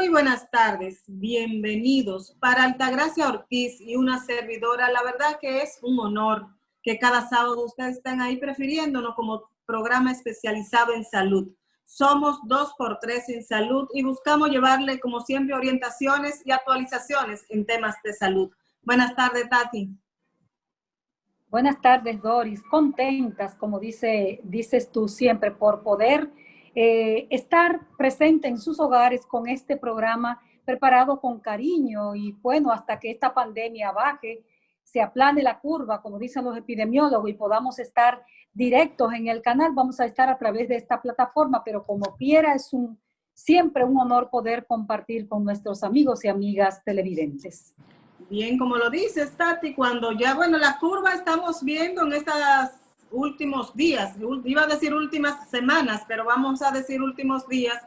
Muy buenas tardes, bienvenidos. Para Altagracia Ortiz y una servidora, la verdad que es un honor que cada sábado ustedes estén ahí prefiriéndonos como programa especializado en salud. Somos 2x3 en salud y buscamos llevarle, como siempre, orientaciones y actualizaciones en temas de salud. Buenas tardes, Tati. Buenas tardes, Doris. Contentas, como dices tú siempre, por poder estar presente en sus hogares con este programa preparado con cariño y bueno, hasta que esta pandemia baje, se aplane la curva, como dicen los epidemiólogos, y podamos estar directos en el canal. Vamos a estar a través de esta plataforma, pero como quiera es siempre un honor poder compartir con nuestros amigos y amigas televidentes. Bien, como lo dices, Tati, cuando ya, bueno, la curva estamos viendo en estos últimos días, iba a decir últimas semanas, pero vamos a decir últimos días,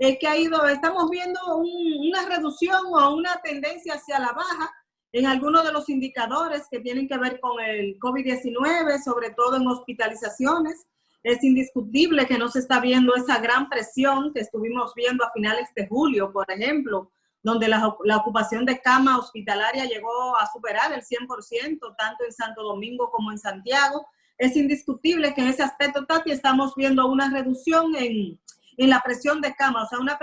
estamos viendo una reducción o una tendencia hacia la baja en algunos de los indicadores que tienen que ver con el COVID-19, sobre todo en hospitalizaciones. Es indiscutible que no se está viendo esa gran presión que estuvimos viendo a finales de julio, por ejemplo, donde la ocupación de cama hospitalaria llegó a superar el 100%, tanto en Santo Domingo como en Santiago. Es indiscutible que en ese aspecto, Tati, estamos viendo una reducción en la presión de cama, o sea, una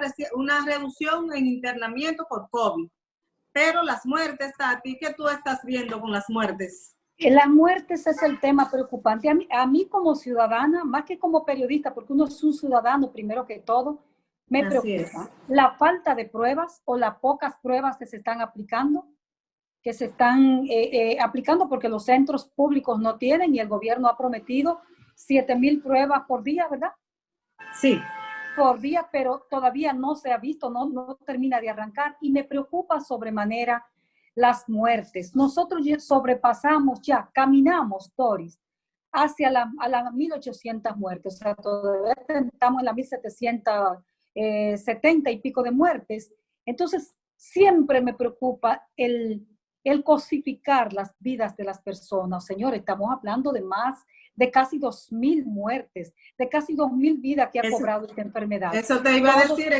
reducción en internamiento por COVID. Pero las muertes, Tati, ¿qué tú estás viendo con las muertes? Las muertes es el tema preocupante. A mí como ciudadana, más que como periodista, porque uno es un ciudadano primero que todo, me preocupa la falta de pruebas o las pocas pruebas que se están aplicando, aplicando porque los centros públicos no tienen y el gobierno ha prometido 7,000 pruebas por día, ¿verdad? Sí. Por día, pero todavía no se ha visto, no termina de arrancar y me preocupa sobremanera las muertes. Nosotros ya caminamos, Doris, hacia las 1,800 muertes, o sea, todavía estamos en las 1,770 y pico de muertes. Entonces, siempre me preocupa el cosificar las vidas de las personas. Señor, estamos hablando de casi 2,000 muertes, de casi 2,000 vidas que ha cobrado esta enfermedad. Eso te iba a decir,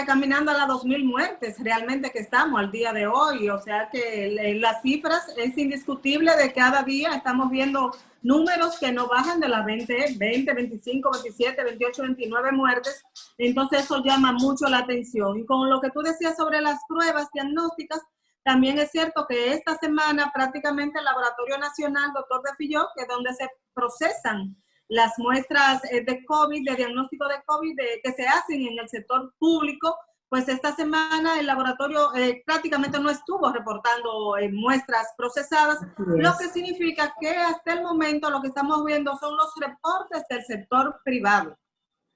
caminando a las 2,000 muertes realmente que estamos al día de hoy. O sea que las cifras es indiscutible de cada día estamos viendo números que no bajan de las 20, 25, 27, 28, 29 muertes. Entonces eso llama mucho la atención. Y con lo que tú decías sobre las pruebas diagnósticas, también es cierto que esta semana prácticamente el Laboratorio Nacional Dr. de Filló, que es donde se procesan las muestras de COVID, de diagnóstico de COVID que se hacen en el sector público, pues esta semana el laboratorio prácticamente no estuvo reportando muestras procesadas, lo que significa que hasta el momento lo que estamos viendo son los reportes del sector privado.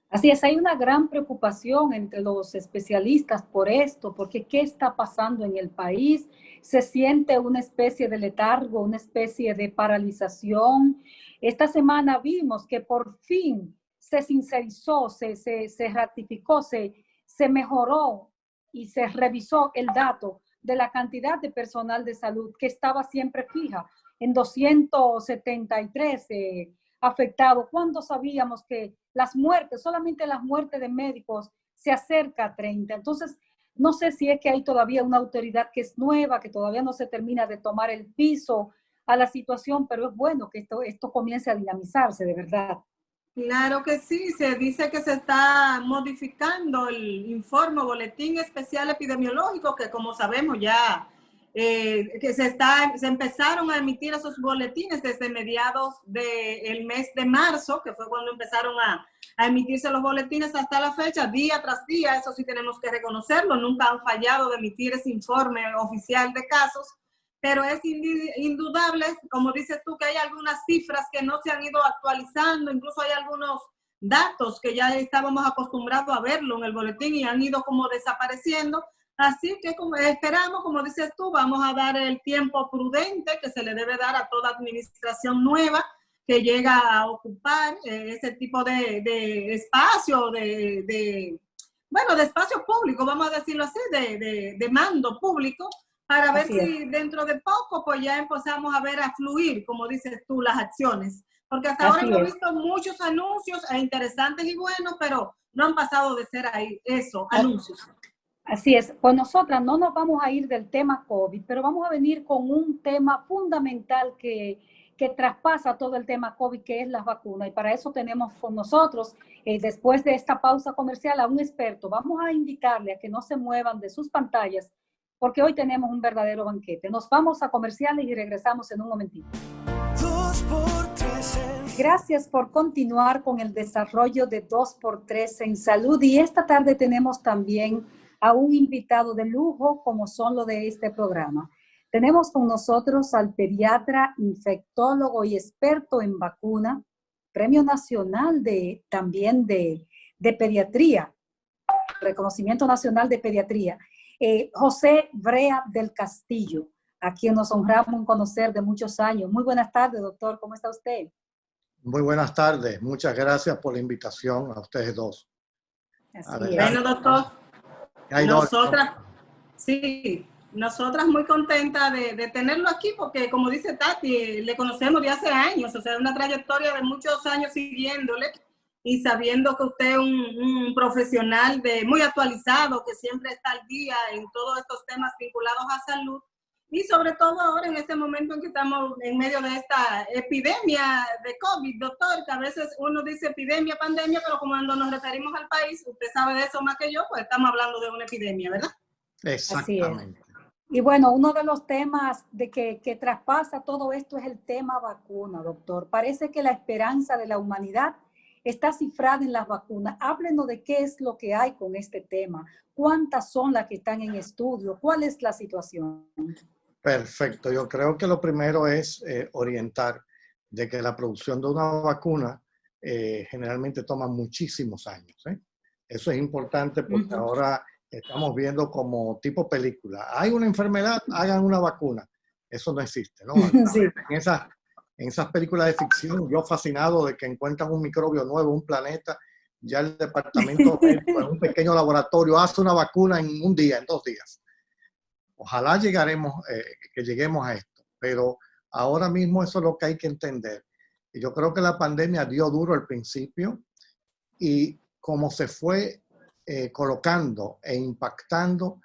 Así es, hay una gran preocupación entre los especialistas por esto, porque ¿qué está pasando en el país? Se siente una especie de letargo, una especie de paralización. Esta semana vimos que por fin se sincerizó, se ratificó, se mejoró y se revisó el dato de la cantidad de personal de salud que estaba siempre fija en 273 afectados, cuando sabíamos que las muertes, solamente las muertes de médicos se acerca a 30. Entonces, no sé si es que hay todavía una autoridad que es nueva, que todavía no se termina de tomar el piso a la situación, pero es bueno que esto comience a dinamizarse de verdad. Claro que sí, se dice que se está modificando el informe boletín especial epidemiológico, que como sabemos ya que se empezaron a emitir esos boletines desde mediados del mes de marzo, que fue cuando empezaron a emitirse los boletines hasta la fecha, día tras día. Eso sí tenemos que reconocerlo, nunca han fallado de emitir ese informe oficial de casos, pero es indudable, como dices tú, que hay algunas cifras que no se han ido actualizando, incluso hay algunos datos que ya estábamos acostumbrados a verlo en el boletín y han ido como desapareciendo. Así que como esperamos, como dices tú, vamos a dar el tiempo prudente que se le debe dar a toda administración nueva que llega a ocupar ese tipo de espacio, de espacio público, vamos a decirlo así, de mando público, para ver si dentro de poco pues ya empezamos a ver a fluir, como dices tú, las acciones. Porque hasta ahora hemos visto muchos anuncios interesantes y buenos, pero no han pasado de ser ahí, anuncios. Así es, pues nosotras no nos vamos a ir del tema COVID, pero vamos a venir con un tema fundamental que traspasa todo el tema COVID, que es las vacunas. Y para eso tenemos con nosotros, después de esta pausa comercial, a un experto. Vamos a invitarle a que no se muevan de sus pantallas, porque hoy tenemos un verdadero banquete. Nos vamos a comerciales y regresamos en un momentito. Gracias por continuar con el desarrollo de 2x3 en salud. Y esta tarde tenemos también a un invitado de lujo, como son los de este programa. Tenemos con nosotros al pediatra, infectólogo y experto en vacuna, Premio Nacional también de Pediatría, Reconocimiento Nacional de Pediatría, José Brea del Castillo, a quien nos honramos en conocer de muchos años. Muy buenas tardes, doctor. ¿Cómo está usted? Muy buenas tardes. Muchas gracias por la invitación a ustedes dos. Bueno, doctor, nosotras muy contentas de tenerlo aquí porque, como dice Tati, le conocemos de hace años, o sea, una trayectoria de muchos años siguiéndole y sabiendo que usted es un profesional muy actualizado, que siempre está al día en todos estos temas vinculados a salud. Y sobre todo ahora en este momento en que estamos en medio de esta epidemia de COVID, doctor, que a veces uno dice epidemia, pandemia, pero cuando nos referimos al país, usted sabe de eso más que yo, pues estamos hablando de una epidemia, ¿verdad? Exactamente. Y bueno, uno de los temas que traspasa todo esto es el tema vacuna, doctor. Parece que la esperanza de la humanidad está cifrada en las vacunas. Háblenos de qué es lo que hay con este tema. ¿Cuántas son las que están en estudio? ¿Cuál es la situación? Perfecto. Yo creo que lo primero es orientar de que la producción de una vacuna generalmente toma muchísimos años. Eso es importante porque ahora estamos viendo como tipo película. Hay una enfermedad, hagan una vacuna. Eso no existe, ¿no? Sí. En esas películas de ficción, yo fascinado de que encuentran un microbio nuevo, un planeta, ya el departamento médico en un pequeño laboratorio hace una vacuna en un día, en 2 días. Ojalá lleguemos a esto, pero ahora mismo eso es lo que hay que entender. Y yo creo que la pandemia dio duro al principio y como se fue colocando e impactando,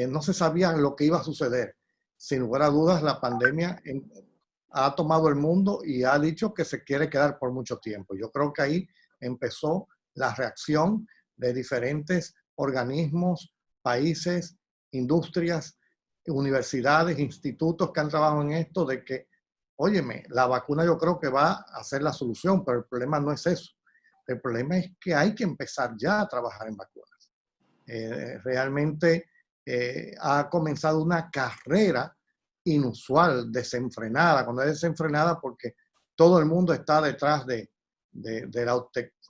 no se sabía lo que iba a suceder. Sin lugar a dudas, la pandemia ha tomado el mundo y ha dicho que se quiere quedar por mucho tiempo. Yo creo que ahí empezó la reacción de diferentes organismos, países, industrias, universidades, institutos que han trabajado en esto, de que, óyeme, la vacuna yo creo que va a ser la solución, pero el problema no es eso. El problema es que hay que empezar ya a trabajar en vacunas. Realmente ha comenzado una carrera inusual, desenfrenada. Cuando es desenfrenada porque todo el mundo está detrás de la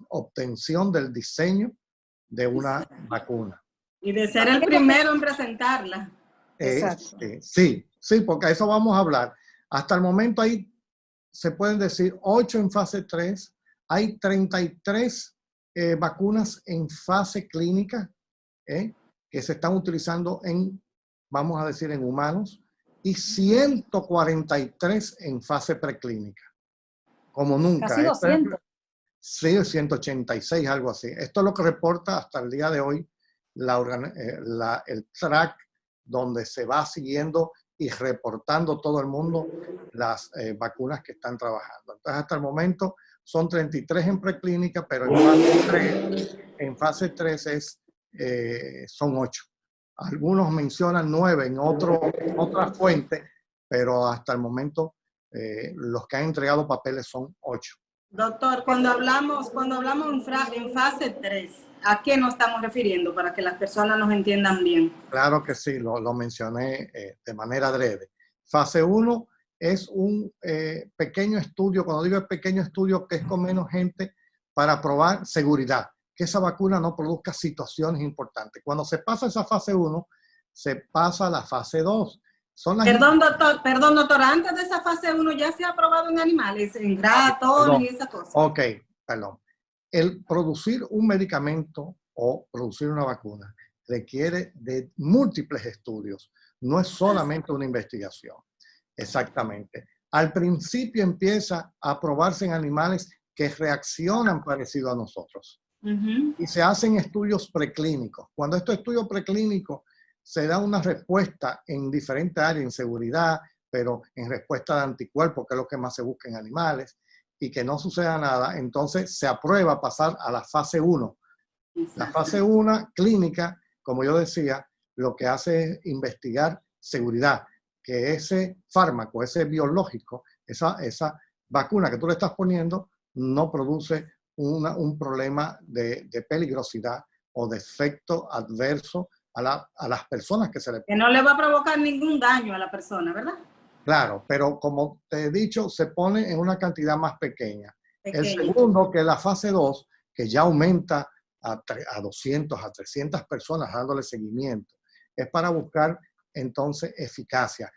obtención del diseño de una vacuna. Y de ser el primero en presentarla. Sí, porque a eso vamos a hablar. Hasta el momento se pueden decir 8 en fase 3, hay 33 vacunas en fase clínica que se están utilizando vamos a decir, en humanos, y 143 en fase preclínica. Como nunca. Casi 200. Sí, 186, algo así. Esto es lo que reporta hasta el día de hoy el track donde se va siguiendo y reportando todo el mundo las vacunas que están trabajando. Entonces, hasta el momento son 33 en preclínica, pero en fase 3 son 8. Algunos mencionan 9 en otra fuente, pero hasta el momento los que han entregado papeles son 8. Doctor, cuando hablamos en fase 3, ¿a qué nos estamos refiriendo para que las personas nos entiendan bien? Claro que sí, lo mencioné de manera breve. Fase 1 es un pequeño estudio, cuando digo pequeño estudio, que es con menos gente para probar seguridad, que esa vacuna no produzca situaciones importantes. Cuando se pasa esa fase 1, se pasa a la fase 2. Perdón, doctor, antes de esa fase 1 ya se ha aprobado en animales, en ratones y esa cosa. Ok, perdón. El producir un medicamento o producir una vacuna requiere de múltiples estudios, no es solamente una investigación. Exactamente. Al principio empieza a probarse en animales que reaccionan parecido a nosotros. Ujú. y se hacen estudios preclínicos. Cuando estos estudios preclínicos se da una respuesta en diferentes áreas, en seguridad, pero en respuesta de anticuerpos, que es lo que más se busca en animales, y que no suceda nada, entonces se aprueba pasar a la fase 1. La Exacto. fase 1 clínica, como yo decía, lo que hace es investigar seguridad, que ese fármaco, ese biológico, esa vacuna que tú le estás poniendo, no produce un problema de peligrosidad o de efecto adverso a las personas que se le Que ponen. no le va a provocar ningún daño a la persona, ¿verdad? Claro, pero como te he dicho, se pone en una cantidad más pequeña. El Pequeña. segundo, que es la fase 2, que ya aumenta a 200, a 300 personas dándole seguimiento, es para buscar entonces eficacia,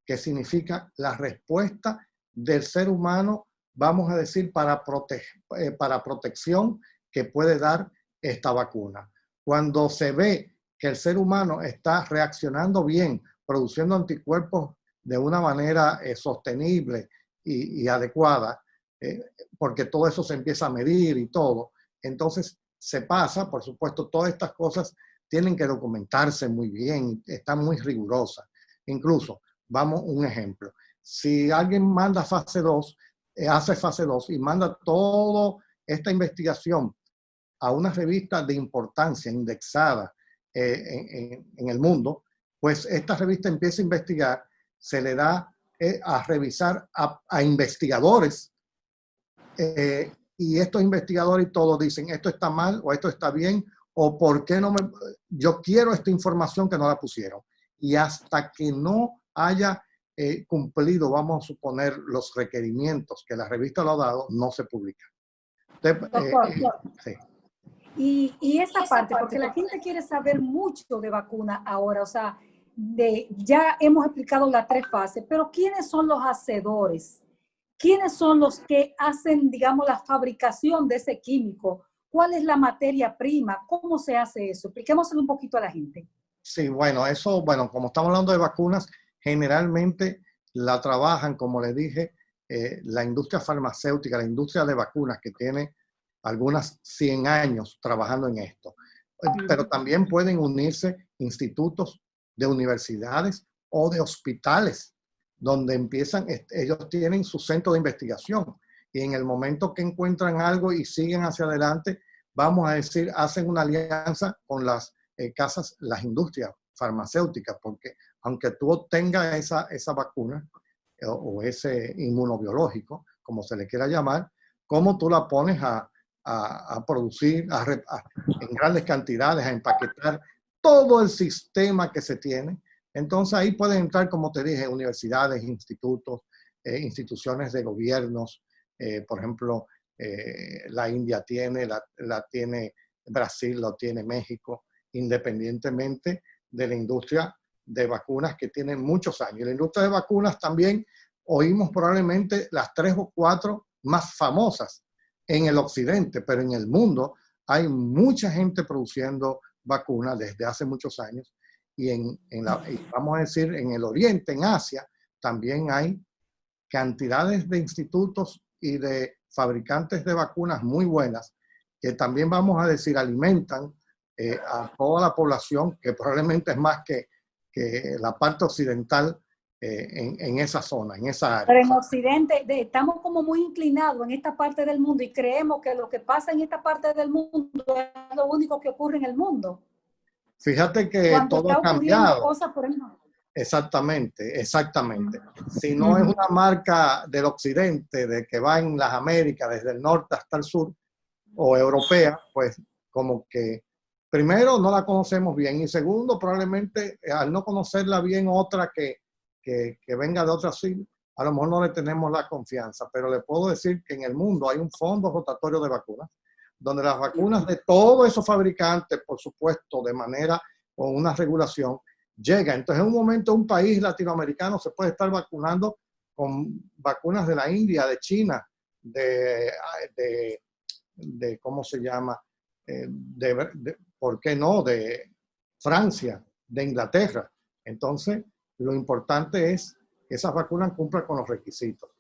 que significa la respuesta del ser humano, vamos a decir, para protección que puede dar esta vacuna. Cuando se ve que el ser humano está reaccionando bien, produciendo anticuerpos de una manera sostenible y adecuada, porque todo eso se empieza a medir y todo, entonces se pasa, por supuesto, todas estas cosas tienen que documentarse muy bien, están muy rigurosas. Incluso, vamos un ejemplo, si alguien manda fase 2, hace fase 2 y manda toda esta investigación a una revista de importancia indexada en el mundo, pues esta revista empieza a investigar, se le da a revisar a investigadores y estos investigadores y todos dicen esto está mal o esto está bien o por qué no me... Yo quiero esta información que no la pusieron. Y hasta que no haya cumplido, vamos a suponer, los requerimientos que la revista lo ha dado, no se publica. Entonces, Doctor, sí. y esa parte, porque la gente quiere saber mucho de vacuna ahora, o sea, ya hemos explicado las 3 fases, pero ¿quiénes son los hacedores? ¿Quiénes son los que hacen, digamos, la fabricación de ese químico? ¿Cuál es la materia prima? ¿Cómo se hace eso? Expliquémoselo un poquito a la gente. Sí, bueno, eso, bueno, como estamos hablando de vacunas, generalmente la trabajan, como les dije, la industria farmacéutica, la industria de vacunas que tiene algunas 100 años trabajando en esto. Pero también pueden unirse institutos de universidades o de hospitales, donde empiezan, ellos tienen su centro de investigación y en el momento que encuentran algo y siguen hacia adelante, vamos a decir, hacen una alianza con las casas, las industrias farmacéuticas, porque aunque tú obtengas esa vacuna o ese inmunobiológico, como se le quiera llamar, ¿cómo tú la pones a producir en grandes cantidades, a empaquetar todo el sistema que se tiene? Entonces ahí pueden entrar, como te dije, universidades, institutos, instituciones de gobiernos, por ejemplo, la India tiene, la tiene Brasil, lo tiene México, independientemente de la industria de vacunas que tiene muchos años. Y la industria de vacunas también oímos probablemente las 3 o 4 más famosas en el occidente, pero en el mundo hay mucha gente produciendo vacunas desde hace muchos años y vamos a decir, en el oriente, en Asia, también hay cantidades de institutos y de fabricantes de vacunas muy buenas que también, vamos a decir, alimentan a toda la población, que probablemente es más que la parte occidental en esa zona, en esa área. Pero en Occidente estamos como muy inclinados en esta parte del mundo y creemos que lo que pasa en esta parte del mundo es lo único que ocurre en el mundo. Fíjate que Cuando todo está ha ocurriendo cambiado. cosas por el mundo. Exactamente, exactamente. Si no es una marca del occidente, de que va en las Américas, desde el norte hasta el sur, o europea, pues como que primero no la conocemos bien y segundo probablemente al no conocerla bien otra que venga de otra sí, a lo mejor no le tenemos la confianza, pero le puedo decir que en el mundo hay un fondo rotatorio de vacunas, donde las vacunas de todos esos fabricantes, por supuesto, de manera con una regulación, llega. Entonces en un momento un país latinoamericano se puede estar vacunando con vacunas de la India, de China, de ¿cómo se llama? ¿Por qué no? De Francia, de Inglaterra. Entonces, lo importante es que esas vacunas cumplan con los requisitos.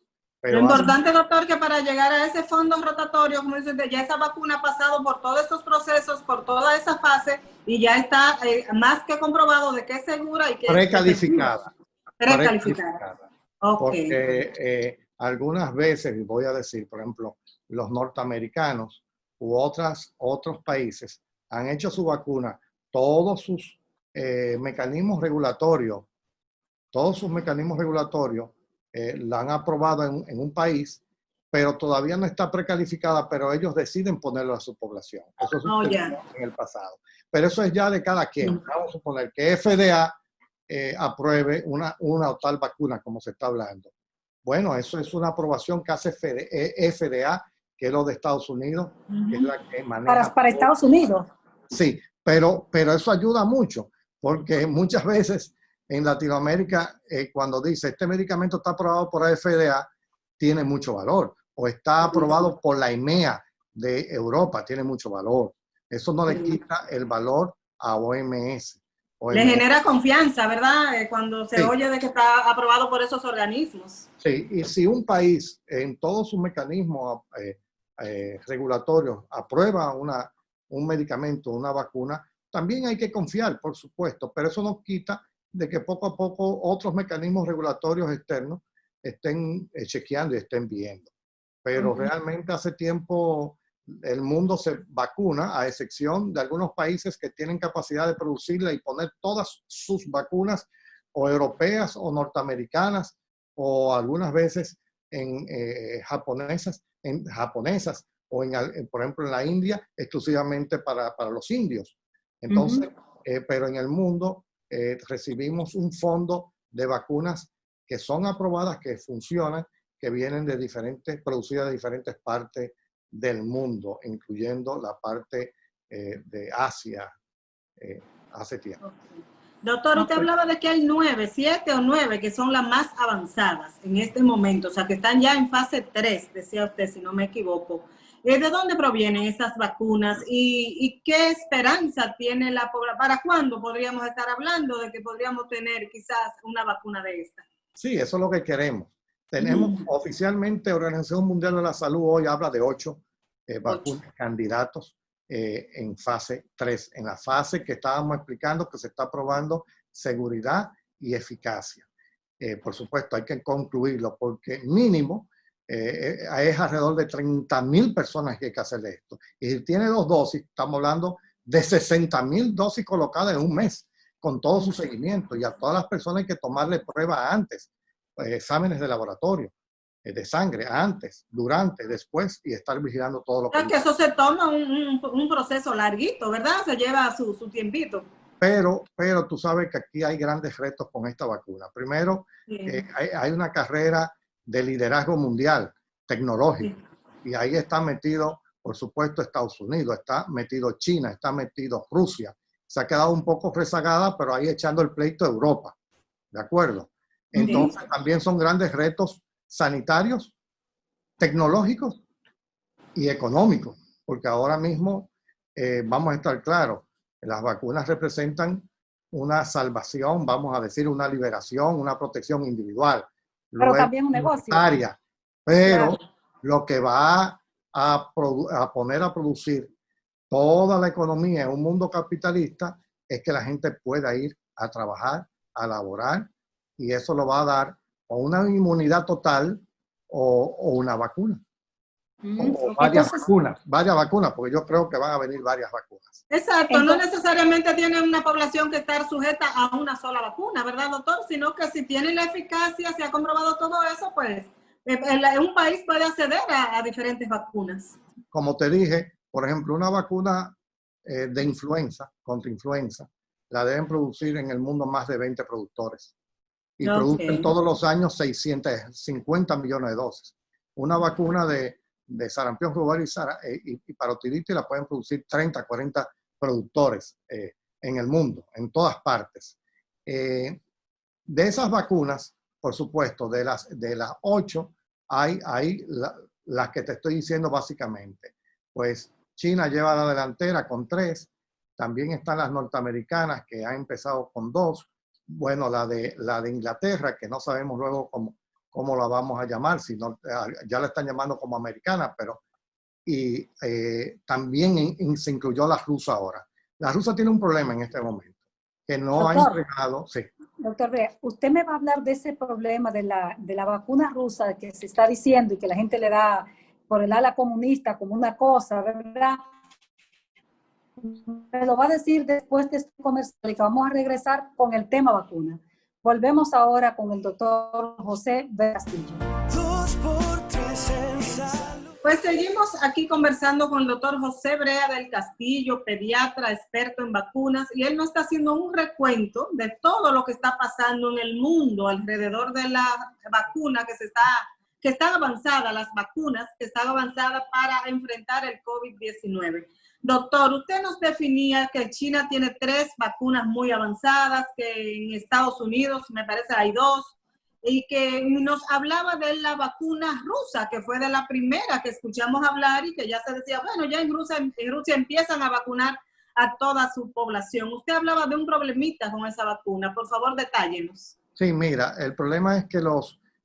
Lo Pero importante, doctor, que para llegar a ese fondo rotatorio, como dice usted, ya esa vacuna ha pasado por todos estos procesos, por toda esa fase, y ya está más que comprobado de que es segura y que es efectiva. precalificada. Precalificada. Ok. Porque algunas veces, voy a decir, por ejemplo, los norteamericanos u otros países han hecho su vacuna, todos sus mecanismos regulatorios, la han aprobado en un país, pero todavía no está precalificada, pero ellos deciden ponerlo a su población. Eso sucedió en el pasado. Pero eso es ya de cada quien. Vamos a suponer que FDA apruebe una o tal vacuna, como se está hablando. Bueno, eso es una aprobación que hace FDA, que es lo de Estados Unidos, que es la que maneja. Para Estados Unidos. Sí, pero eso ayuda mucho, porque muchas veces en Latinoamérica, cuando dice este medicamento está aprobado por la FDA, tiene mucho valor, o está aprobado por la EMEA de Europa, tiene mucho valor. Eso no le quita el valor a OMS. Le genera confianza, ¿verdad? Cuando se oye de que está aprobado por esos organismos. Sí, y si un país en todos sus mecanismos regulatorios aprueba un medicamento, una vacuna, también hay que confiar, por supuesto, pero eso no quita de que poco a poco otros mecanismos regulatorios externos estén chequeando y estén viendo. Pero realmente hace tiempo el mundo se vacuna, a excepción de algunos países que tienen capacidad de producirla y poner todas sus vacunas, o europeas o norteamericanas, o algunas veces en japonesas, o por ejemplo en la India, exclusivamente para los indios. Entonces, pero en el mundo recibimos un fondo de vacunas que son aprobadas, que funcionan, que vienen producidas de diferentes partes del mundo, incluyendo la parte de Asia, hace tiempo. Doctor, usted hablaba de que hay 7 o 9 que son las más avanzadas en este momento, o sea, que están ya en fase 3, decía usted, si no me equivoco. ¿De dónde provienen esas vacunas y qué esperanza tiene la población? ¿Para cuándo podríamos estar hablando de que podríamos tener quizás una vacuna de esta? Sí, eso es lo que queremos. Tenemos oficialmente, Organización Mundial de la Salud hoy habla de 8 vacunas candidatos en fase 3, en la fase que estábamos explicando, que se está probando seguridad y eficacia. Por supuesto, hay que concluirlo porque mínimo es alrededor de 30.000 personas que hay que hacerle esto. Y si tiene 2 dosis, estamos hablando de 60.000 dosis colocadas en un mes, con todo su seguimiento. Y a todas las personas hay que tomarle pruebas antes, exámenes de laboratorio, de sangre, antes, durante, después, y estar vigilando todo lo que... Es que eso se toma un proceso larguito, ¿verdad? Se lleva su tiempito. Pero tú sabes que aquí hay grandes retos con esta vacuna. Primero, hay una carrera de liderazgo mundial, tecnológico, y ahí está metido, por supuesto, Estados Unidos, está metido China, está metido Rusia. Se ha quedado un poco rezagada, pero ahí echando el pleito a Europa, ¿de acuerdo? Entonces, también son grandes retos sanitarios, tecnológicos y económicos, porque ahora mismo vamos a estar claros, las vacunas representan una salvación, vamos a decir, una liberación, una protección individual. Pero luego, también un negocio. Pero lo que va a poner a producir toda la economía en un mundo capitalista es que la gente pueda ir a trabajar, a laborar, y eso lo va a dar o una inmunidad total o una vacuna. O varias vacunas, porque yo creo que van a venir varias vacunas. Exacto, no necesariamente tiene una población que estar sujeta a una sola vacuna, ¿verdad, doctor? Sino que si tiene la eficacia, se ha comprobado todo eso, pues un país puede acceder a diferentes vacunas. Como te dije, por ejemplo, una vacuna de influenza, contra influenza, la deben producir en el mundo más de 20 productores. Y producen todos los años 650 millones de dosis. Una vacuna de sarampión, rubéola y parotiditis la pueden producir 30, 40 productores en el mundo, en todas partes. De esas vacunas, por supuesto, de las 8, hay las que te estoy diciendo básicamente. Pues China lleva la delantera con 3, también están las norteamericanas que han empezado con 2, bueno, la de Inglaterra, que no sabemos luego cómo la vamos a llamar, si no, ya la están llamando como americana, pero también se incluyó la rusa ahora. La rusa tiene un problema en este momento, que no ha entregado, sí. Doctor Brea, usted me va a hablar de ese problema de la vacuna rusa que se está diciendo y que la gente le da por el ala comunista como una cosa, ¿verdad? Me lo va a decir después de este comercial y que vamos a regresar con el tema vacuna. Volvemos ahora con el doctor José Brea Castillo. Pues seguimos aquí conversando con el doctor José Brea del Castillo, pediatra, experto en vacunas, y él nos está haciendo un recuento de todo lo que está pasando en el mundo alrededor de la vacuna que están avanzadas, las vacunas que están avanzadas para enfrentar el COVID-19. Doctor, usted nos definía que China tiene 3 vacunas muy avanzadas, que en Estados Unidos me parece hay 2, y que nos hablaba de la vacuna rusa, que fue de la primera que escuchamos hablar y que ya se decía, bueno, ya en Rusia empiezan a vacunar a toda su población. Usted hablaba de un problemita con esa vacuna. Por favor, detállenos. Sí, mira, el problema es que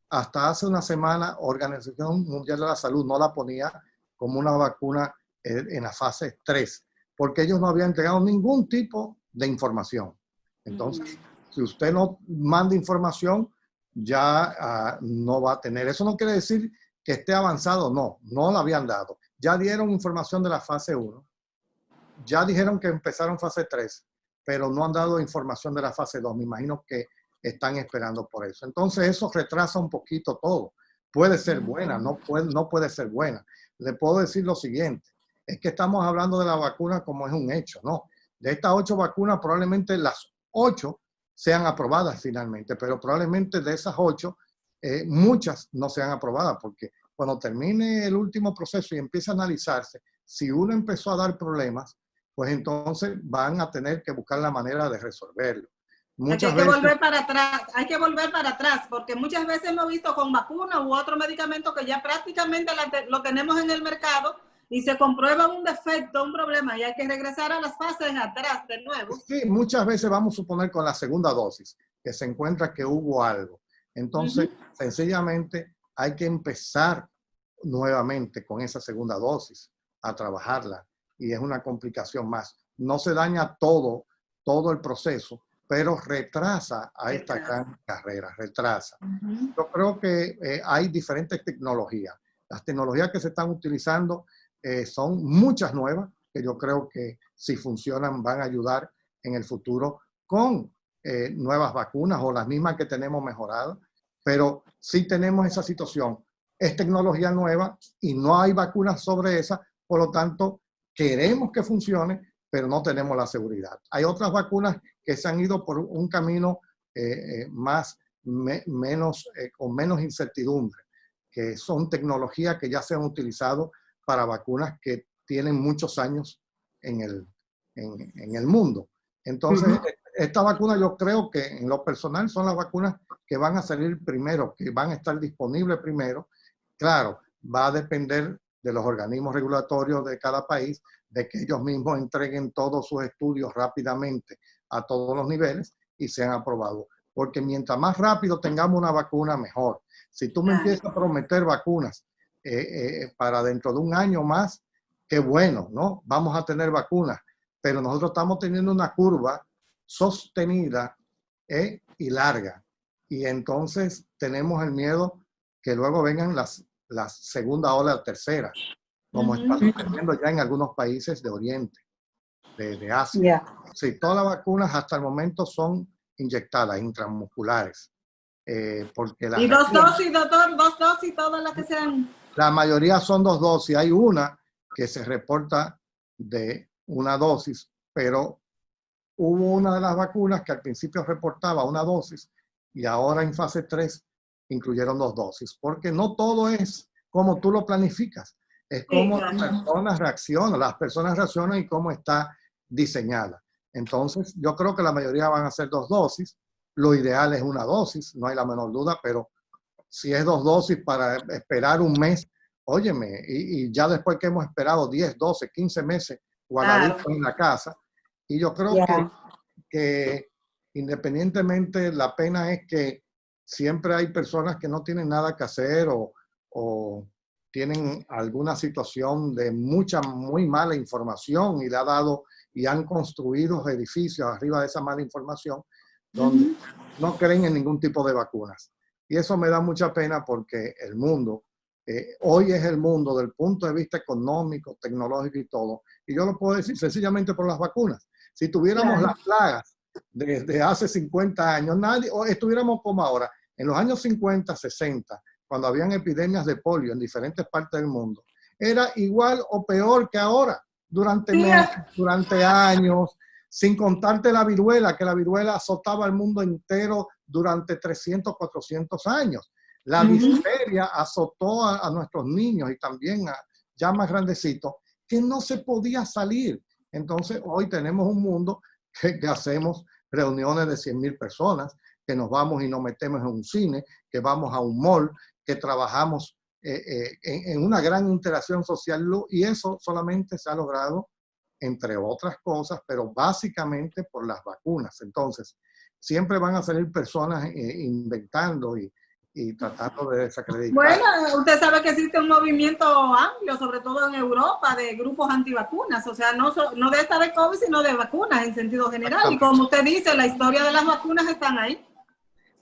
hasta hace una semana, Organización Mundial de la Salud no la ponía como una vacuna en la fase 3, porque ellos no habían entregado ningún tipo de información. Entonces, si usted no manda información, ya no va a tener. Eso no quiere decir que esté avanzado, no la habían dado. Ya dieron información de la fase 1, ya dijeron que empezaron fase 3, pero no han dado información de la fase 2. Me imagino que están esperando por eso. Entonces eso retrasa un poquito todo. Puede ser buena, no puede ser buena. Le puedo decir lo siguiente, es que estamos hablando de la vacuna como es un hecho, ¿no? De estas 8 vacunas, probablemente las 8 sean aprobadas finalmente, pero probablemente de esas 8, muchas no sean aprobadas, porque cuando termine el último proceso y empiece a analizarse, si uno empezó a dar problemas, pues entonces van a tener que buscar la manera de resolverlo. Hay que volver para atrás, porque muchas veces hemos visto con vacunas u otro medicamento que ya prácticamente lo tenemos en el mercado y se comprueba un defecto, un problema, y hay que regresar a las fases atrás de nuevo. Sí, muchas veces vamos a suponer con la segunda dosis que se encuentra que hubo algo. Entonces, sencillamente hay que empezar nuevamente con esa segunda dosis a trabajarla, y es una complicación más. No se daña todo el proceso, pero retrasa a esta gran carrera, retrasa. Yo creo que hay diferentes tecnologías. Las tecnologías que se están utilizando son muchas nuevas, que yo creo que si funcionan van a ayudar en el futuro con nuevas vacunas o las mismas que tenemos mejoradas. Pero sí tenemos esa situación. Es tecnología nueva y no hay vacunas sobre esa, por lo tanto queremos que funcione, pero no tenemos la seguridad. Hay otras vacunas que se han ido por un camino con menos incertidumbre, que son tecnologías que ya se han utilizado para vacunas que tienen muchos años en el mundo. Entonces, esta vacuna yo creo que en lo personal son las vacunas que van a salir primero, que van a estar disponibles primero. Claro, va a depender de los organismos regulatorios de cada país, de que ellos mismos entreguen todos sus estudios rápidamente a todos los niveles y sean aprobados. Porque mientras más rápido tengamos una vacuna, mejor. Si tú me empiezas a prometer vacunas para dentro de un año más, qué bueno, ¿no? Vamos a tener vacunas, pero nosotros estamos teniendo una curva sostenida y larga. Y entonces tenemos el miedo que luego vengan las segunda ola, la tercera, como está sucediendo ya en algunos países de Oriente, de Asia. Sí, todas las vacunas hasta el momento son inyectadas, intramusculares. Porque y 2 dosis, doctor, 2 dosis, todas las que sean. La mayoría son 2 dosis. Hay una que se reporta de una dosis, pero hubo una de las vacunas que al principio reportaba una dosis y ahora en fase 3 incluyeron 2 dosis, porque no todo es como tú lo planificas, es como las personas reaccionan y cómo está diseñada. Entonces, yo creo que la mayoría van a ser 2 dosis. Lo ideal es una dosis, no hay la menor duda, pero si es 2 dosis para esperar un mes, óyeme, y ya después que hemos esperado 10, 12, 15 meses guardaditos en la casa, y yo creo que independientemente, la pena es que siempre hay personas que no tienen nada que hacer o tienen alguna situación de muy mala información y le ha dado y han construido edificios arriba de esa mala información donde no creen en ningún tipo de vacunas. Y eso me da mucha pena porque el mundo, hoy es el mundo del punto de vista económico, tecnológico y todo. Y yo lo puedo decir sencillamente por las vacunas. Si tuviéramos las plagas desde hace 50 años, o estuviéramos como ahora, en los años 50, 60, cuando habían epidemias de polio en diferentes partes del mundo, era igual o peor que ahora, durante meses, durante años, sin contarte la viruela, que la viruela azotaba al mundo entero durante 300, 400 años. La difteria azotó a nuestros niños y también a ya más grandecitos, que no se podía salir. Entonces, hoy tenemos un mundo que hacemos reuniones de 100,000 personas, que nos vamos y nos metemos en un cine, que vamos a un mall, que trabajamos en una gran interacción social, y eso solamente se ha logrado, entre otras cosas, pero básicamente por las vacunas. Entonces, siempre van a salir personas inventando y tratando de desacreditar. Bueno, usted sabe que existe un movimiento amplio, sobre todo en Europa, de grupos antivacunas, o sea, no de esta de COVID, sino de vacunas en sentido general. Y como usted dice, la historia de las vacunas están ahí.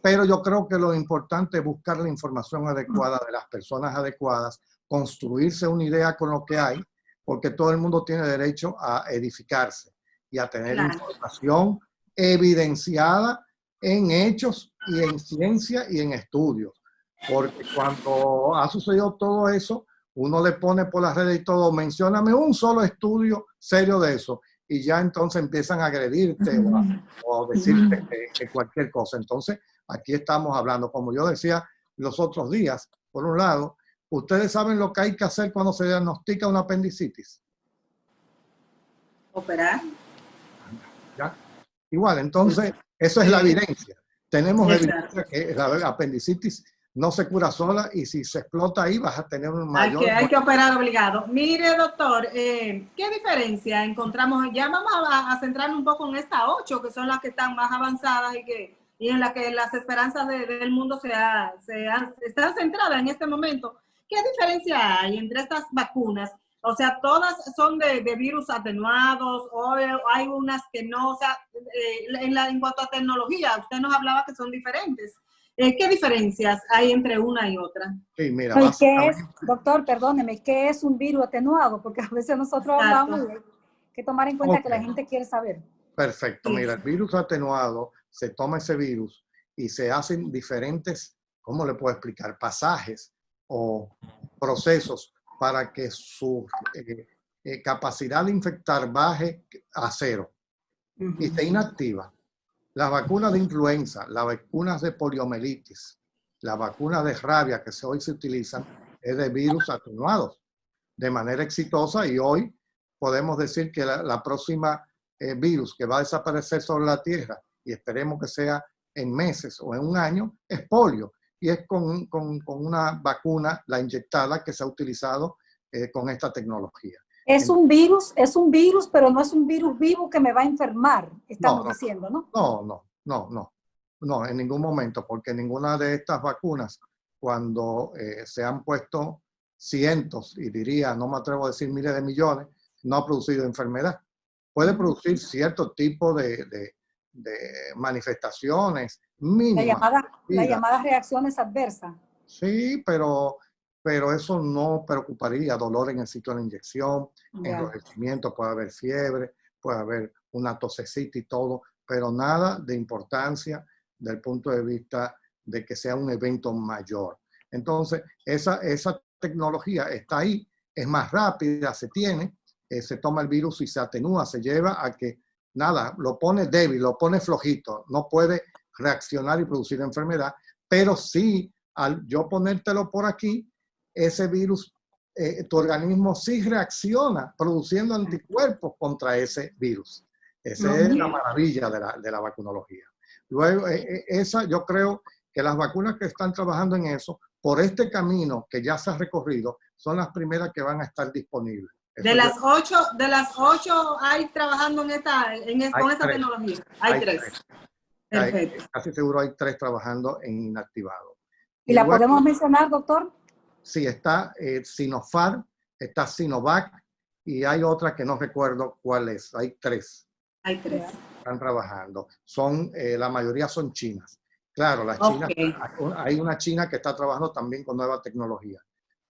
Pero yo creo que lo importante es buscar la información adecuada de las personas adecuadas, construirse una idea con lo que hay, porque todo el mundo tiene derecho a edificarse y a tener información evidenciada en hechos y en ciencia y en estudios. Porque cuando ha sucedido todo eso, uno le pone por las redes y todo, mencióname un solo estudio serio de eso, y ya entonces empiezan a agredirte o decirte que cualquier cosa. Entonces, aquí estamos hablando, como yo decía los otros días, por un lado, ¿ustedes saben lo que hay que hacer cuando se diagnostica una apendicitis? Operar. ¿Ya? Igual, entonces, eso es la evidencia. Tenemos evidencia que la apendicitis no se cura sola y si se explota ahí vas a tener un mayor... Hay que operar obligado. Mire, doctor, ¿qué diferencia encontramos? Ya vamos a centrarnos un poco en estas 8, que son las que están más avanzadas y en las que las esperanzas del mundo están centradas en este momento. ¿Qué diferencia hay entre estas vacunas? O sea, ¿todas son de virus atenuados o hay unas que no? O sea, en cuanto a tecnología, usted nos hablaba que son diferentes. ¿Qué diferencias hay entre una y otra? Sí, mira, ¿Qué es, doctor, perdóneme, qué es un virus atenuado? Porque a veces nosotros hablamos y hay que tomar en cuenta que la gente quiere saber. Perfecto, mira, el virus atenuado, se toma ese virus y se hacen diferentes, ¿cómo le puedo explicar? Pasajes o procesos para que su capacidad de infectar baje a 0 y se inactiva. Las vacunas de influenza, las vacunas de poliomielitis, las vacunas de rabia que hoy se utilizan es de virus atenuados de manera exitosa, y hoy podemos decir que la próxima virus que va a desaparecer sobre la Tierra, y esperemos que sea en meses o en un año, es polio, y es con una vacuna, la inyectada, que se ha utilizado con esta tecnología. Es un virus, pero no es un virus vivo que me va a enfermar, estamos diciendo, ¿no? No, en ningún momento, porque ninguna de estas vacunas, cuando se han puesto cientos, y diría, no me atrevo a decir miles de millones, no ha producido enfermedad. Puede producir cierto tipo de manifestaciones mínimas. Las llamadas reacciones adversas. Sí, pero eso no preocuparía. Dolor en el sitio de la inyección, enrojecimiento, puede haber fiebre, puede haber una tosecita y todo, pero nada de importancia del punto de vista de que sea un evento mayor. Entonces, esa tecnología está ahí, es más rápida, se tiene, se toma el virus y se atenúa, se lleva a que, nada, lo pone débil, lo pone flojito, no puede reaccionar y producir enfermedad, pero sí, al yo ponértelo por aquí, ese virus, tu organismo sí reacciona produciendo anticuerpos contra ese virus. Esa es la maravilla de la vacunología. Luego, yo creo que las vacunas que están trabajando en eso, por este camino que ya se ha recorrido, son las primeras que van a estar disponibles. De las 8 hay trabajando con esta tecnología. Hay 3. Perfecto. Casi seguro hay 3 trabajando en inactivado. ¿Y la Igual, podemos mencionar, doctor? sí, está Sinopharm, está Sinovac y hay otra que no recuerdo cuál es. Hay 3 Hay 3. que están trabajando. La mayoría son chinas. Claro, las chinas, Okay. hay una china que está trabajando también con nueva tecnología.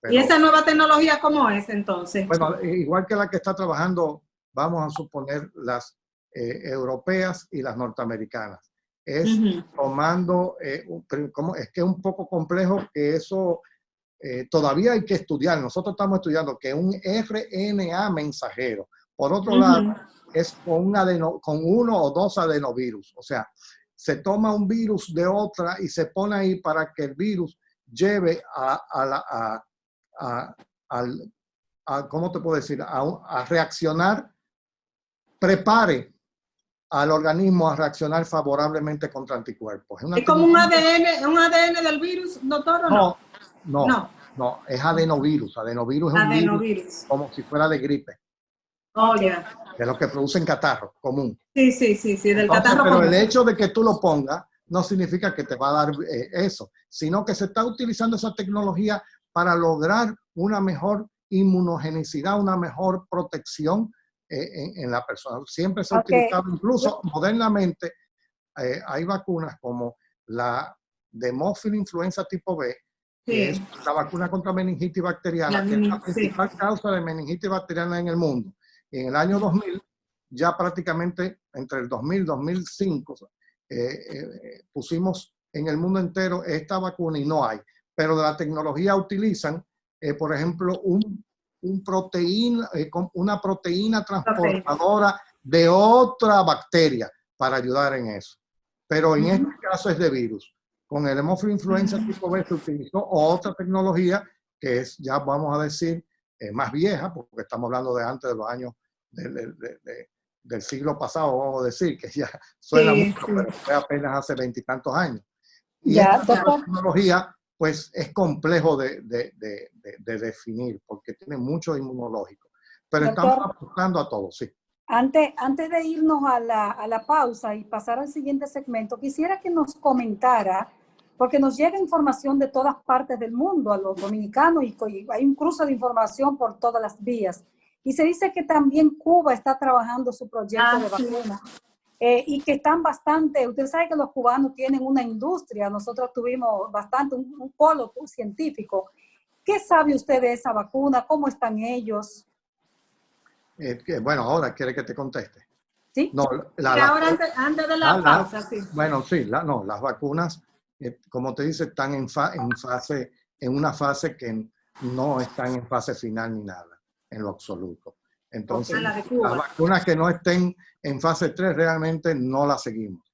Pero, ¿Y esa nueva tecnología cómo es entonces? bueno, igual que la que está trabajando, vamos a suponer las europeas y las norteamericanas. Es tomando, como, es que es un poco complejo que eso todavía hay que estudiar. Nosotros estamos estudiando que un RNA mensajero, por otro lado, es con, con 1 o 2 adenovirus. O sea, se toma un virus de otra y se pone ahí para que el virus lleve ¿cómo te puedo decir? A reaccionar, prepare al organismo a reaccionar favorablemente contra anticuerpos. ¿Es como un ADN del virus, doctor, o no? No, es adenovirus. Adenovirus es un virus como si fuera de gripe. Oh, ya. De los que producen catarro común. Sí, del Entonces, catarro pero común. el hecho de que tú lo pongas no significa que te va a dar eso, sino que se está utilizando esa tecnología para lograr una mejor inmunogenicidad, una mejor protección en la persona. Siempre se ha utilizado, incluso modernamente, hay vacunas como la Demófilo influenza tipo B, que es la vacuna contra meningitis bacteriana, que es la principal causa de meningitis bacteriana en el mundo. Y en el año 2000, ya prácticamente entre el 2000 y 2005, pusimos en el mundo entero esta vacuna y no hay. Pero de la tecnología utilizan, por ejemplo, una proteína transportadora de otra bacteria para ayudar en eso. Pero en este caso es de virus. Con el Hemófilo influenza tipo B se utilizó otra tecnología que es, ya vamos a decir, más vieja, porque estamos hablando de antes de los años del siglo pasado, vamos a decir, que ya suena mucho, pero fue apenas hace 20 y tantos años. Y esta tecnología, pues, es complejo de definir, porque tiene mucho inmunológico. Pero doctor, estamos apuntando a todo, sí. Antes de irnos a la pausa y pasar al siguiente segmento, quisiera que nos comentara, porque nos llega información de todas partes del mundo a los dominicanos y hay un cruce de información por todas las vías. Y se dice que también Cuba está trabajando su proyecto de vacuna y que están bastante, usted sabe que los cubanos tienen una industria, nosotros tuvimos bastante, un polo científico. ¿Qué sabe usted de esa vacuna? ¿Cómo están ellos? Bueno, ahora quiere que te conteste. Sí. No, ahora antes de la pausa, sí. Bueno, sí, las vacunas, como te dice, están en una fase que no están en fase final ni nada, en lo absoluto. Entonces, las vacunas que no estén en fase 3 realmente no las seguimos.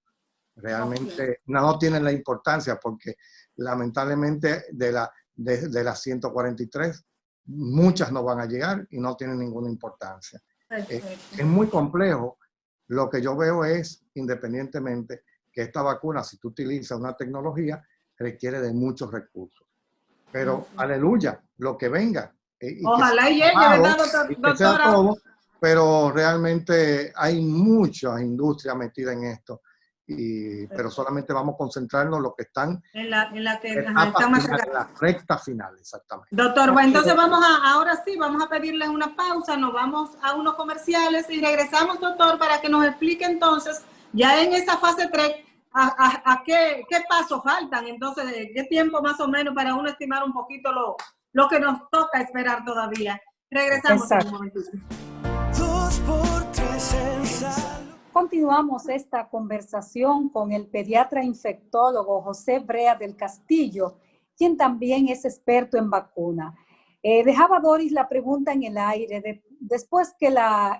Realmente no tienen la importancia porque lamentablemente de las 143, muchas no van a llegar y no tienen ninguna importancia. Es muy complejo. Lo que yo veo es, independientemente, que esta vacuna, si tú utilizas una tecnología, requiere de muchos recursos. Pero, aleluya, lo que venga. Ojalá y llegue, ¿verdad, doctora? Todo, pero realmente hay muchas industrias metidas en esto. Pero solamente vamos a concentrarnos en lo que están en la recta final, exactamente. Doctor, bueno, entonces ahora sí, vamos a pedirles una pausa, nos vamos a unos comerciales y regresamos, doctor, para que nos explique entonces, ya en esa fase 3, qué pasos faltan, entonces, qué tiempo más o menos para uno estimar un poquito lo que nos toca esperar todavía. Regresamos en un momentito. Continuamos esta conversación con el pediatra infectólogo José Brea del Castillo, quien también es experto en vacuna. Dejaba Doris la pregunta en el aire, después que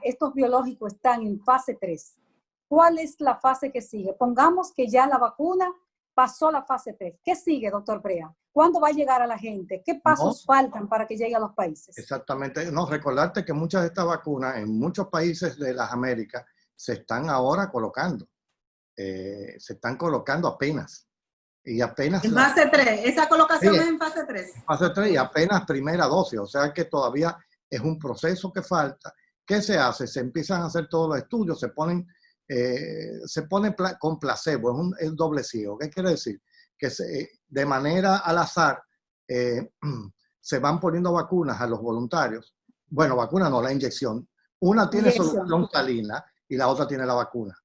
estos biológicos están en fase 3, ¿cuál es la fase que sigue? Pongamos que ya la vacuna pasó la fase 3. ¿Qué sigue, doctor Brea? ¿Cuándo va a llegar a la gente? ¿Qué pasos faltan para que llegue a los países? Exactamente. No, recordarte que muchas de estas vacunas en muchos países de las Américas se están ahora colocando. Se están colocando apenas. Y apenas... En fase 3. Esa colocación es en fase 3. En fase 3 y apenas primera dosis. O sea que todavía es un proceso que falta. ¿Qué se hace? Se empiezan a hacer todos los estudios, se ponen se pone con placebo, es doble ciego. ¿Qué quiere decir? Que de manera al azar se van poniendo vacunas a los voluntarios. Bueno, vacuna no, la inyección. Una tiene solución salina y la otra tiene la vacuna.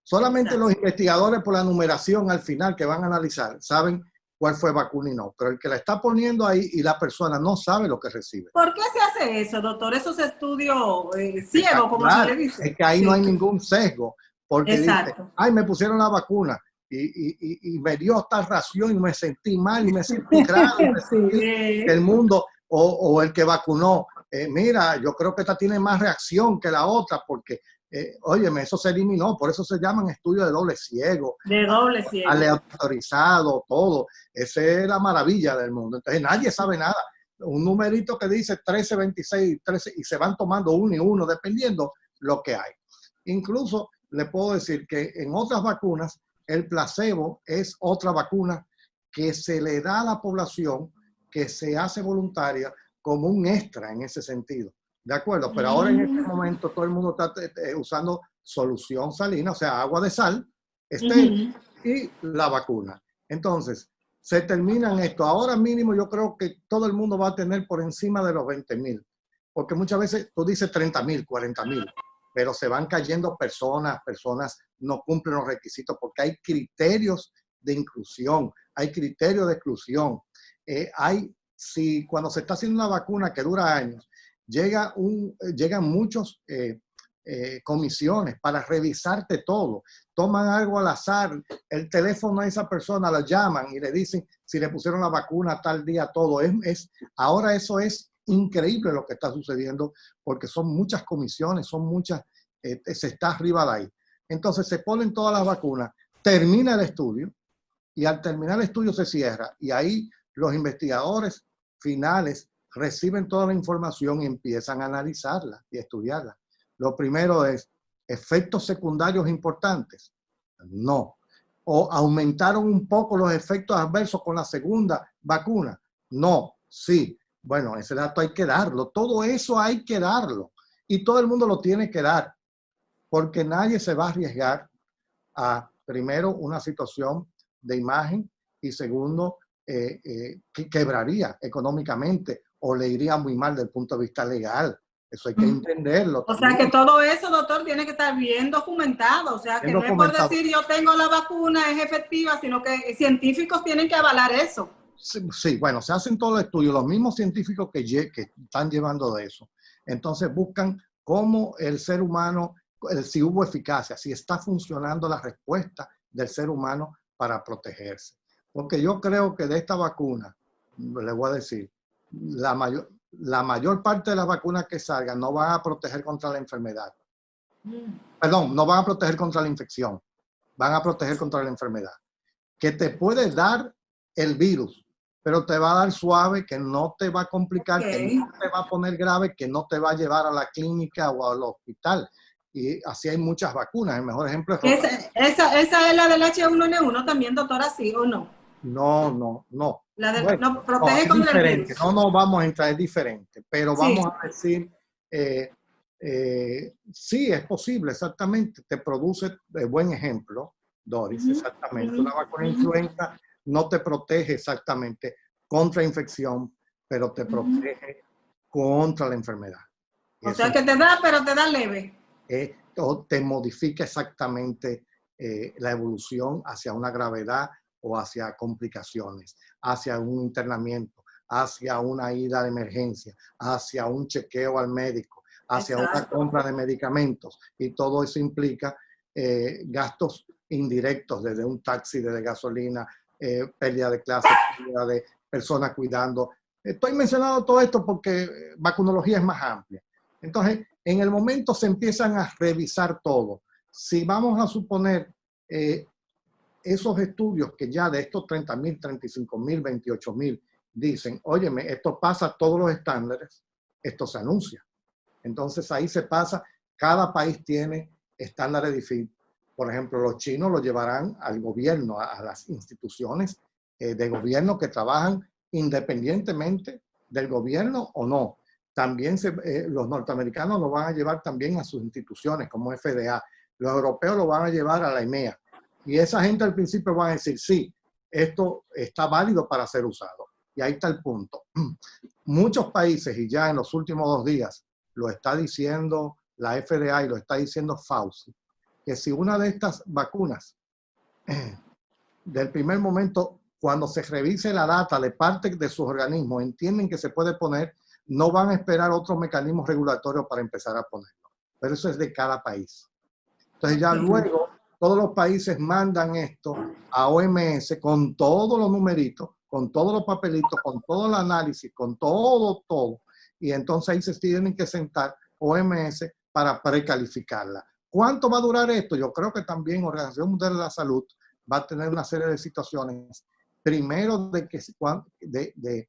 Solamente los investigadores por la numeración al final que van a analizar saben cuál fue vacuna y no, pero el que la está poniendo ahí y la persona no sabe lo que recibe. ¿Por qué se hace eso, doctor? Esos estudios ciegos, como se le dice. Es que ahí no hay ningún sesgo, porque dice, Exacto. ay, me pusieron la vacuna y me dio esta ración y me sentí mal y me sentí grave, y me sentí que el mundo, o el que vacunó, mira, yo creo que esta tiene más reacción que la otra, porque óyeme, eso se eliminó, por eso se llaman estudios de doble ciego. De doble ciego. Aleatorizado, todo. Esa es la maravilla del mundo. Entonces nadie sabe nada. Un numerito que dice 13, 26, 13 y se van tomando uno y uno dependiendo lo que hay. Incluso le puedo decir que en otras vacunas el placebo es otra vacuna que se le da a la población que se hace voluntaria como un extra en ese sentido. ¿De acuerdo? Pero ahora en este momento todo el mundo está usando solución salina, o sea, agua de sal, estéril, y la vacuna. Entonces, se terminan esto. Ahora mínimo yo creo que todo el mundo va a tener por encima de los 20,000. Porque muchas veces tú dices 30,000, 40,000, pero se van cayendo personas no cumplen los requisitos porque hay criterios de inclusión, hay criterios de exclusión. Si cuando se está haciendo una vacuna que dura años, llegan muchos comisiones para revisarte todo. Toman algo al azar, el teléfono de esa persona la llaman y le dicen si le pusieron la vacuna tal día, todo. Ahora eso es increíble lo que está sucediendo porque son muchas comisiones, se está arriba de ahí. Entonces se ponen todas las vacunas, termina el estudio y al terminar el estudio se cierra y ahí los investigadores finales reciben toda la información y empiezan a analizarla y estudiarla. Lo primero es, ¿efectos secundarios importantes? No. ¿O aumentaron un poco los efectos adversos con la segunda vacuna? No. Sí. Bueno, ese dato hay que darlo. Todo eso hay que darlo. Y todo el mundo lo tiene que dar. Porque nadie se va a arriesgar a, primero, una situación de imagen y segundo, que quebraría económicamente o le iría muy mal desde el punto de vista legal. Eso hay que entenderlo. O sea que todo eso, doctor, tiene que estar bien documentado. O sea que no es por decir yo tengo la vacuna, es efectiva, sino que científicos tienen que avalar eso. Sí, bueno, se hacen todos los estudios, los mismos científicos que están llevando de eso. Entonces buscan cómo el ser humano, si hubo eficacia, si está funcionando la respuesta del ser humano para protegerse. Porque yo creo que de esta vacuna, le voy a decir, la mayor parte de las vacunas que salgan no van a proteger contra la enfermedad. Perdón, no van a proteger contra la infección, van a proteger contra la enfermedad. Que te puede dar el virus, pero te va a dar suave, que no te va a complicar, que no te va a poner grave, que no te va a llevar a la clínica o al hospital. Y así hay muchas vacunas. El mejor ejemplo es... ¿Esa es la del H1N1 también, doctora, sí o no? No. No protege contra el virus. No vamos a entrar, es diferente, pero vamos a decir, sí, es posible, exactamente, te produce, buen ejemplo, Doris, exactamente, una vacuna influenza no te protege exactamente contra infección, pero te protege contra la enfermedad. O sea que te da, pero te da leve. O te modifica exactamente la evolución hacia una gravedad o hacia complicaciones, hacia un internamiento, hacia una ida de emergencia, hacia un chequeo al médico, hacia una compra de medicamentos. Y todo eso implica gastos indirectos, desde un taxi, desde gasolina, pérdida de clase, pérdida de personas cuidando. Estoy mencionando todo esto porque vacunología es más amplia. Entonces, en el momento se empiezan a revisar todo. Si vamos a suponer esos estudios que ya de estos 30,000, 35,000, 28,000 dicen, óyeme, esto pasa todos los estándares, esto se anuncia. Entonces ahí se pasa, cada país tiene estándares diferentes. Por ejemplo, los chinos lo llevarán al gobierno, a las instituciones de gobierno que trabajan independientemente del gobierno o no. También los norteamericanos lo van a llevar también a sus instituciones como FDA. Los europeos lo van a llevar a la EMEA. Y esa gente al principio van a decir, sí, esto está válido para ser usado. Y ahí está el punto. Muchos países, y ya en los últimos 2 días, lo está diciendo la FDA y lo está diciendo Fauci, que si una de estas vacunas, del primer momento, cuando se revise la data de parte de sus organismos, entienden que se puede poner, no van a esperar otros mecanismos regulatorios para empezar a ponerlo. Pero eso es de cada país. Entonces ya luego todos los países mandan esto a OMS con todos los numeritos, con todos los papelitos, con todo el análisis, con todo. Y entonces ahí se tienen que sentar OMS para precalificarla. ¿Cuánto va a durar esto? Yo creo que también Organización Mundial de la Salud va a tener una serie de situaciones. Primero, de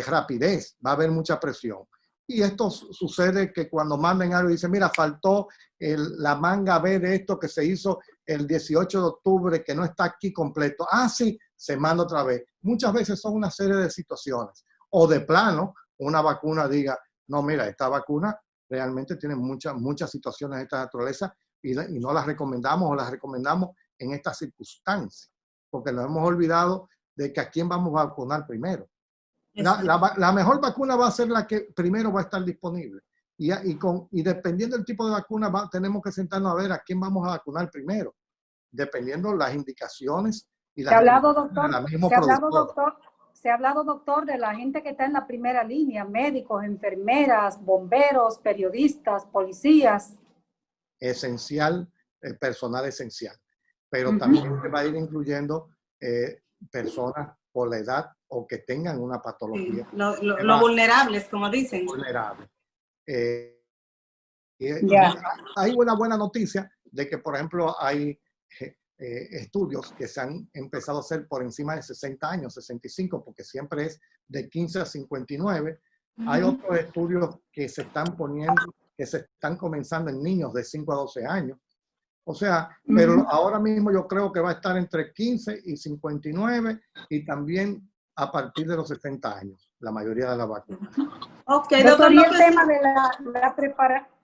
rapidez, va a haber mucha presión. Y esto sucede que cuando manden algo y dicen, mira, faltó la manga B de esto que se hizo el 18 de octubre, que no está aquí completo. Ah, sí, se manda otra vez. Muchas veces son una serie de situaciones. O de plano, una vacuna diga, no, mira, esta vacuna realmente tiene muchas situaciones de esta naturaleza y no las recomendamos o las recomendamos en estas circunstancias. Porque nos hemos olvidado de que a quién vamos a vacunar primero. La mejor vacuna va a ser la que primero va a estar disponible. Y dependiendo del tipo de vacuna, tenemos que sentarnos a ver a quién vamos a vacunar primero, dependiendo las indicaciones y las se ha hablado, doctor, de la gente que está en la primera línea, médicos, enfermeras, bomberos, periodistas, policías. Esencial, personal esencial. Pero también se va a ir incluyendo personas por la edad o que tengan una patología. Sí, lo vulnerables, como dicen. Vulnerables. Hay una buena noticia de que, por ejemplo, hay estudios que se han empezado a hacer por encima de 60 años, 65, porque siempre es de 15 a 59. Hay otros estudios que se están poniendo, que se están comenzando en niños de 5 a 12 años. O sea, pero ahora mismo yo creo que va a estar entre 15 y 59 y también a partir de los 60 años, la mayoría de las vacunas. Okay, doctor, y el tema de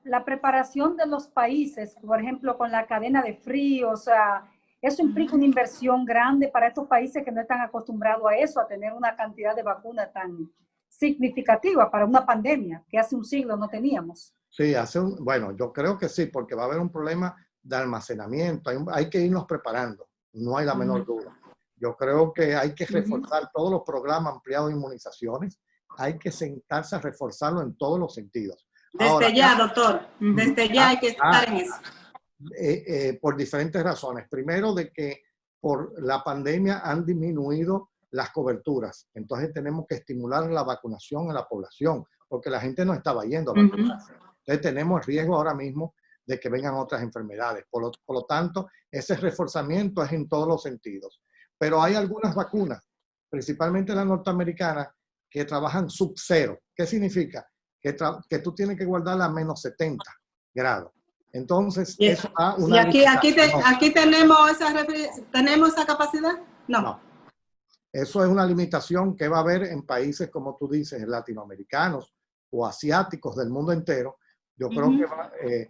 la preparación de los países, por ejemplo, con la cadena de frío, o sea, eso implica una inversión grande para estos países que no están acostumbrados a eso, a tener una cantidad de vacunas tan significativa para una pandemia que hace un siglo no teníamos. Sí, bueno, yo creo que sí, porque va a haber un problema de almacenamiento, hay que irnos preparando, no hay la menor duda. Yo creo que hay que reforzar todos los programas ampliados de inmunizaciones, hay que sentarse a reforzarlo en todos los sentidos. Desde ya, doctor, desde ya hay que estar en eso. Por diferentes razones. Primero, de que por la pandemia han disminuido las coberturas, entonces tenemos que estimular la vacunación en la población, porque la gente no estaba yendo a vacunarse. Entonces tenemos riesgo ahora mismo de que vengan otras enfermedades. Por lo tanto, ese reforzamiento es en todos los sentidos. Pero hay algunas vacunas, principalmente las norteamericanas, que trabajan sub-0. ¿Qué significa? Que tú tienes que guardarla a menos 70 grados. Entonces, eso da una... ¿Y aquí tenemos esa capacidad? No. Eso es una limitación que va a haber en países, como tú dices, latinoamericanos o asiáticos del mundo entero. Yo creo que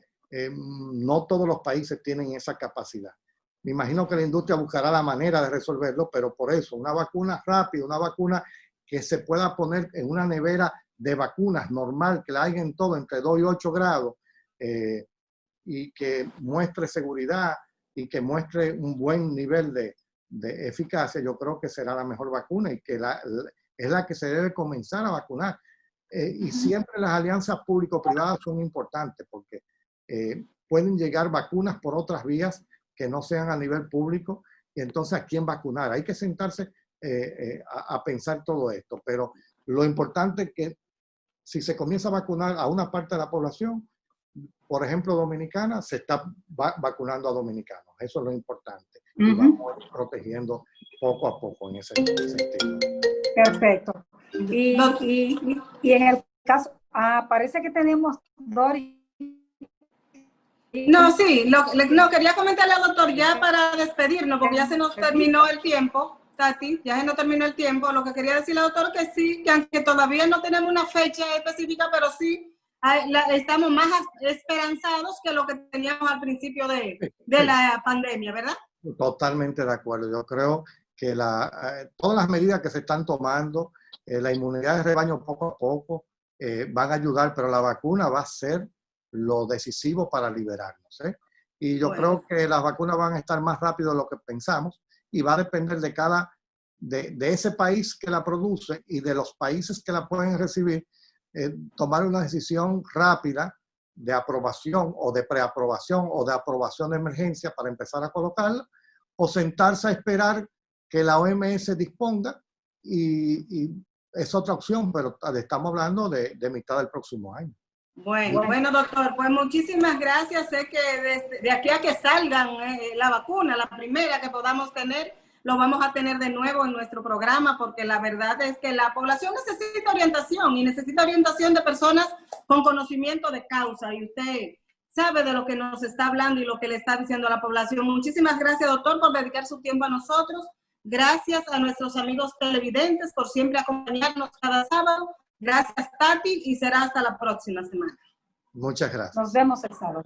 no todos los países tienen esa capacidad. Me imagino que la industria buscará la manera de resolverlo, pero por eso, una vacuna rápida, una vacuna que se pueda poner en una nevera de vacunas normal, que la haya en todo entre 2 y 8 grados, y que muestre seguridad y que muestre un buen nivel de eficacia, yo creo que será la mejor vacuna y que es la que se debe comenzar a vacunar. Y siempre las alianzas público-privadas son importantes porque pueden llegar vacunas por otras vías que no sean a nivel público, y entonces ¿a quién vacunar? Hay que sentarse a pensar todo esto, pero lo importante es que si se comienza a vacunar a una parte de la población, por ejemplo, dominicana, se está vacunando a dominicanos. Eso es lo importante. Y vamos protegiendo poco a poco en ese sentido. Perfecto. Y en el caso, parece que tenemos Doris. No, sí, quería comentarle al doctor ya para despedirnos, porque ya se nos terminó el tiempo, Tati, ya se nos terminó el tiempo. Lo que quería decirle al doctor que sí, que aunque todavía no tenemos una fecha específica, pero sí estamos más esperanzados que lo que teníamos al principio de la pandemia, ¿verdad? Totalmente de acuerdo. Yo creo que todas las medidas que se están tomando, la inmunidad de rebaño poco a poco van a ayudar, pero la vacuna va a ser lo decisivo para liberarnos, ¿eh? Y yo creo que las vacunas van a estar más rápido de lo que pensamos y va a depender de ese país que la produce y de los países que la pueden recibir, tomar una decisión rápida de aprobación o de preaprobación o de aprobación de emergencia para empezar a colocarla, o sentarse a esperar que la OMS disponga y es otra opción, pero estamos hablando de mitad del próximo año. Bueno, doctor, pues muchísimas gracias. Sé que de aquí a que salgan la vacuna, la primera que podamos tener, lo vamos a tener de nuevo en nuestro programa, porque la verdad es que la población necesita orientación y necesita orientación de personas con conocimiento de causa, y usted sabe de lo que nos está hablando y lo que le está diciendo a la población. Muchísimas gracias, doctor, por dedicar su tiempo a nosotros. Gracias a nuestros amigos televidentes por siempre acompañarnos cada sábado. Gracias, Tati, y será hasta la próxima semana. Muchas gracias. Nos vemos el sábado.